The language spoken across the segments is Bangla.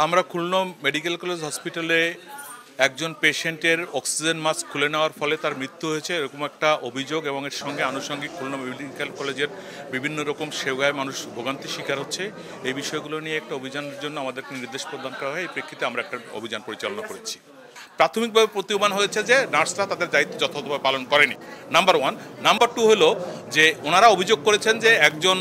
আমরা খুলনা মেডিকেল কলেজ হসপিটালে একজন পেশেন্টের অক্সিজেন মাস্ক খুলে নেওয়ার ফলে তার মৃত্যু হয়েছে এরকম একটা অভিযোগ এবং এর সঙ্গে আনুষঙ্গিক খুলনা মেডিকেল কলেজের বিভিন্ন রকম সেবায় মানুষ ভোগান্তির শিকার হচ্ছে। এই বিষয়গুলো নিয়ে একটা অভিযানের জন্য আমাদেরকে নির্দেশ প্রদান করা হয়। এই প্রেক্ষিতে আমরা একটা অভিযান পরিচালনা করেছি। প্রাথমিকভাবে প্রতীয়মান হয়েছে যে নার্সরা তাদের দায়িত্ব যথাযথভাবে পালন করেনি, নাম্বার ওয়ান। নাম্বার টু হলো যে ওনারা অভিযোগ করেছেন যে একজন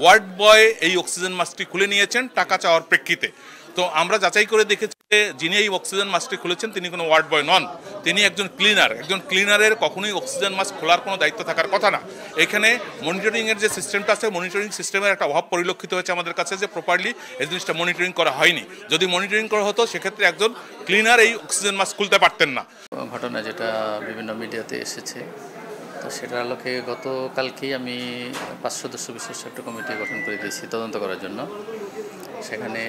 ওয়ার্ড বয় এই অক্সিজেন মাস্কটি খুলে নিয়েছেন টাকা চাওয়ার প্রেক্ষিতে। তো আমরা যাচাই করে দেখেছি যে যিনি এই অক্সিজেন মাস্কটি খুলেছেন তিনি কোনো ওয়ার্ড বয় নন, তিনি একজন ক্লিনার। একজন ক্লিনারের কখনোই অক্সিজেন মাস্ক খোলার কোনো দায়িত্ব থাকার কথা না। এখানে মনিটরিংয়ের যে সিস্টেমটা আছে, মনিটরিং সিস্টেমের একটা অভাব পরিলক্ষিত হয়েছে আমাদের কাছে, যে প্রপারলি এই জিনিসটা মনিটরিং করা হয়নি। যদি মনিটরিং করা হতো সেক্ষেত্রে একজন ক্লিনার এই অক্সিজেন মাস্ক খুলতে পারতেন না। ঘটনা যেটা বিভিন্ন মিডিয়াতে এসেছে, তো সেটার আলোকে গতকালকেই আমি 5 সদস্য বিশিষ্ট একটা কমিটি গঠন করে দিয়েছি তদন্ত করার জন্য। সেখানে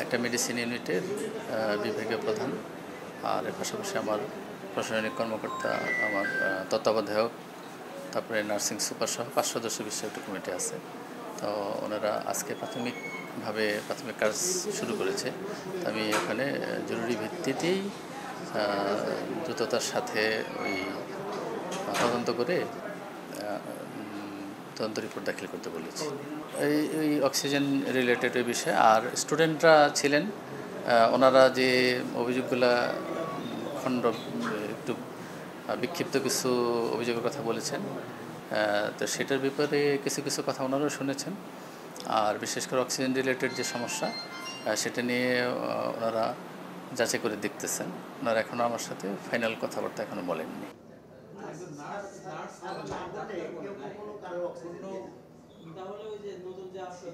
একটা মেডিসিন ইউনিটের বিভাগীয় প্রধান, আর এর পাশাপাশি আমার প্রশাসনিক কর্মকর্তা, আমার তত্ত্বাবধায়ক, তারপরে নার্সিং সুপার সহ 5 সদস্য বিশিষ্ট একটা কমিটি আছে। তো ওনারা আজকে প্রাথমিক কাজ শুরু করেছে। তো আমি ওখানে জরুরি ভিত্তিতেই দ্রুততার সাথে ওই তদন্ত করে তদন্ত রিপোর্ট দাখিল করতে বলেছি। এই অক্সিজেন রিলেটেড বিষয়ে। আর স্টুডেন্টরা ছিলেন, ওনারা যে অভিযোগগুলা একটু বিক্ষিপ্ত কিছু অভিযোগের কথা বলেছেন, তো সেটার ব্যাপারে কিছু কথা ওনারাও শুনেছেন। আর বিশেষ করে অক্সিজেন রিলেটেড যে সমস্যা, সেটা নিয়ে ওনারা যাচাই করে দেখতেছেন। ওনারা এখনও আমার সাথে ফাইনাল কথাবার্তা এখনও বলেননি। তাহলে ওই যে নতুন যে আসছে